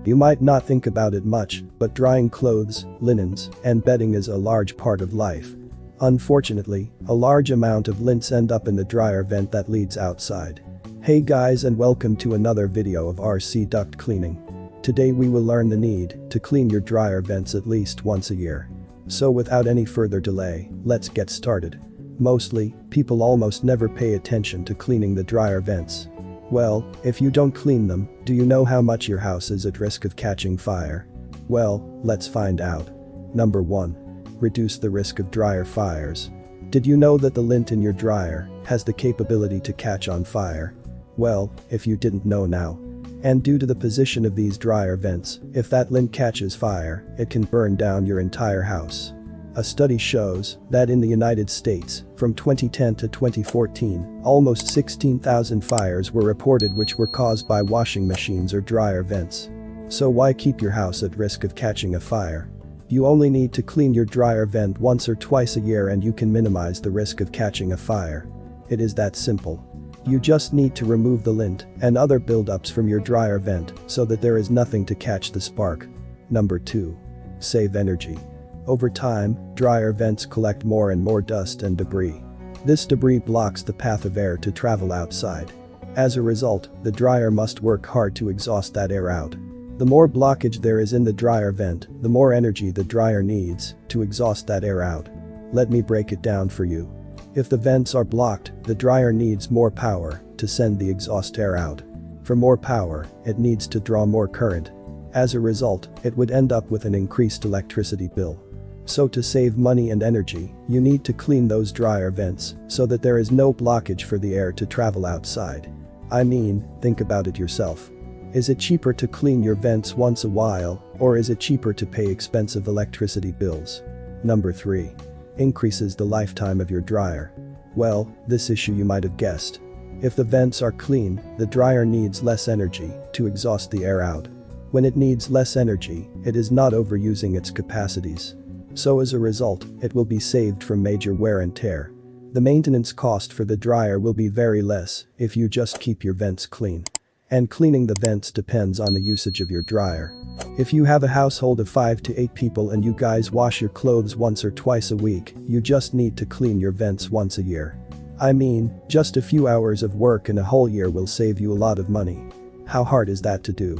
You might not think about it much, but drying clothes, linens, and bedding is a large part of life. Unfortunately, a large amount of lints end up in the dryer vent that leads outside. Hey guys, and welcome to another video of RC duct cleaning. Today we will learn the need to clean your dryer vents at least once a year. So without any further delay, let's get started. Mostly, people almost never pay attention to cleaning the dryer vents. Well, if you don't clean them, do you know how much your house is at risk of catching fire? Well, let's find out. Number 1. Reduce the risk of dryer fires. Did you know that the lint in your dryer has the capability to catch on fire? Well, if you didn't know now. And due to the position of these dryer vents, if that lint catches fire, it can burn down your entire house. A study shows that in the United States, from 2010 to 2014, almost 16,000 fires were reported which were caused by washing machines or dryer vents. So why keep your house at risk of catching a fire? You only need to clean your dryer vent once or twice a year and you can minimize the risk of catching a fire. It is that simple. You just need to remove the lint and other buildups from your dryer vent so that there is nothing to catch the spark. Number 2. Save energy. Over time, dryer vents collect more and more dust and debris. This debris blocks the path of air to travel outside. As a result, the dryer must work hard to exhaust that air out. The more blockage there is in the dryer vent, the more energy the dryer needs to exhaust that air out. Let me break it down for you. If the vents are blocked, the dryer needs more power to send the exhaust air out. For more power, it needs to draw more current. As a result, it would end up with an increased electricity bill. So to save money and energy, you need to clean those dryer vents so that there is no blockage for the air to travel outside. I mean, think about it yourself. Is it cheaper to clean your vents once a while, or is it cheaper to pay expensive electricity bills? Number 3. Increases the lifetime of your dryer. Well, this issue you might have guessed. If the vents are clean, the dryer needs less energy to exhaust the air out. When it needs less energy, it is not overusing its capacities. So as a result, it will be saved from major wear and tear. The maintenance cost for the dryer will be very less if you just keep your vents clean. And cleaning the vents depends on the usage of your dryer. If you have a household of 5 to 8 people and you guys wash your clothes once or twice a week, you just need to clean your vents once a year. I mean, just a few hours of work in a whole year will save you a lot of money. How hard is that to do?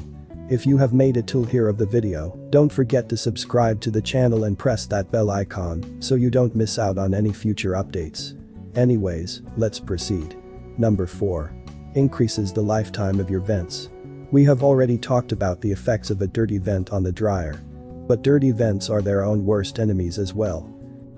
If you have made it till here of the video, don't forget to subscribe to the channel and press that bell icon so you don't miss out on any future updates. Anyways, let's proceed. Number 4. Increases the lifetime of your vents. We have already talked about the effects of a dirty vent on the dryer. But dirty vents are their own worst enemies as well.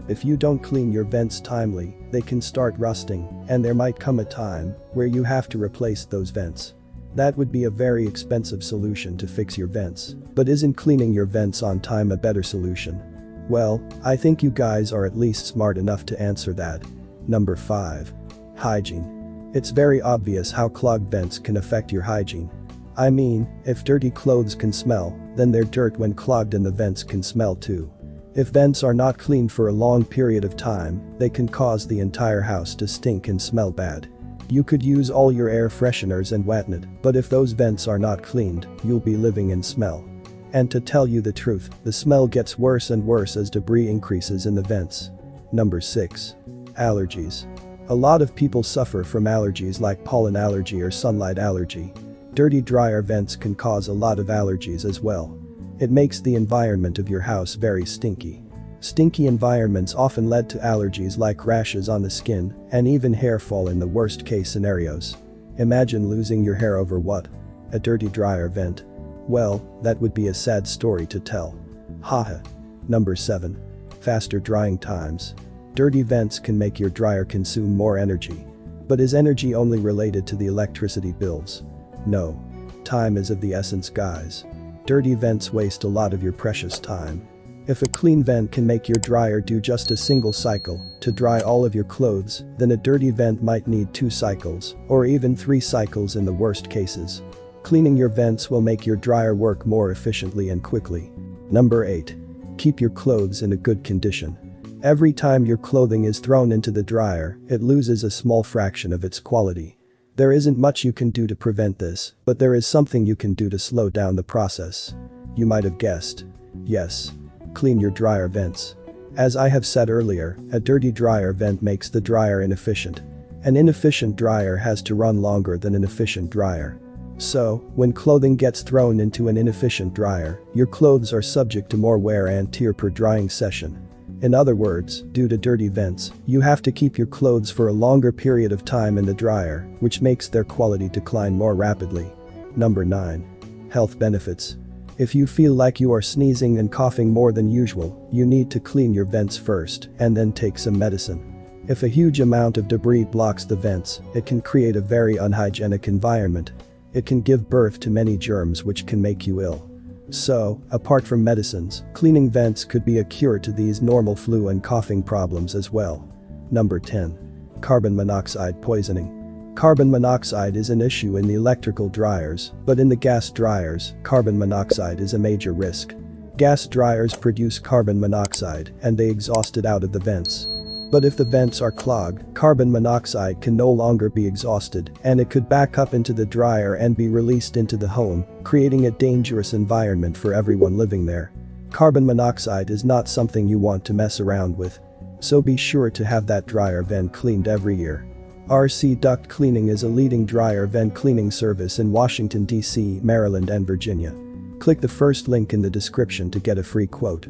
If you don't clean your vents timely, they can start rusting, and there might come a time where you have to replace those vents. That would be a very expensive solution to fix your vents, but isn't cleaning your vents on time a better solution? Well, I think you guys are at least smart enough to answer that. Number 5. Hygiene. It's very obvious how clogged vents can affect your hygiene. I mean, if dirty clothes can smell, then their dirt when clogged in the vents can smell too. If vents are not cleaned for a long period of time, they can cause the entire house to stink and smell bad. You could use all your air fresheners and whatnot, but if those vents are not cleaned, you'll be living in smell. And to tell you the truth, the smell gets worse and worse as debris increases in the vents. Number 6. Allergies. A lot of people suffer from allergies like pollen allergy or sunlight allergy. Dirty dryer vents can cause a lot of allergies as well. It makes the environment of your house very stinky. Stinky environments often lead to allergies like rashes on the skin and even hair fall in the worst case scenarios. Imagine losing your hair over what? A dirty dryer vent. Well, that would be a sad story to tell. Haha. Number 7. Faster drying times. Dirty vents can make your dryer consume more energy. But is energy only related to the electricity bills? No. Time is of the essence, guys. Dirty vents waste a lot of your precious time. If a clean vent can make your dryer do just a single cycle to dry all of your clothes, then a dirty vent might need 2 cycles, or even 3 cycles in the worst cases. Cleaning your vents will make your dryer work more efficiently and quickly. Number 8. Keep your clothes in a good condition. Every time your clothing is thrown into the dryer, it loses a small fraction of its quality. There isn't much you can do to prevent this, but there is something you can do to slow down the process. You might have guessed. Yes. Clean your dryer vents. As I have said earlier, a dirty dryer vent makes the dryer inefficient. An inefficient dryer has to run longer than an efficient dryer. So, when clothing gets thrown into an inefficient dryer, your clothes are subject to more wear and tear per drying session. In other words, due to dirty vents, you have to keep your clothes for a longer period of time in the dryer, which makes their quality decline more rapidly. Number 9. Health benefits. If you feel like you are sneezing and coughing more than usual, you need to clean your vents first and then take some medicine. If a huge amount of debris blocks the vents, it can create a very unhygienic environment. It can give birth to many germs which can make you ill. So, apart from medicines, cleaning vents could be a cure to these normal flu and coughing problems as well. Number 10. Carbon monoxide poisoning. Carbon monoxide is an issue in the electrical dryers, but in the gas dryers, carbon monoxide is a major risk. Gas dryers produce carbon monoxide and they exhaust it out of the vents. But if the vents are clogged, carbon monoxide can no longer be exhausted and it could back up into the dryer and be released into the home, creating a dangerous environment for everyone living there. Carbon monoxide is not something you want to mess around with. So be sure to have that dryer vent cleaned every year. RC Duct Cleaning is a leading dryer vent cleaning service in Washington, D.C., Maryland and Virginia. Click the first link in the description to get a free quote.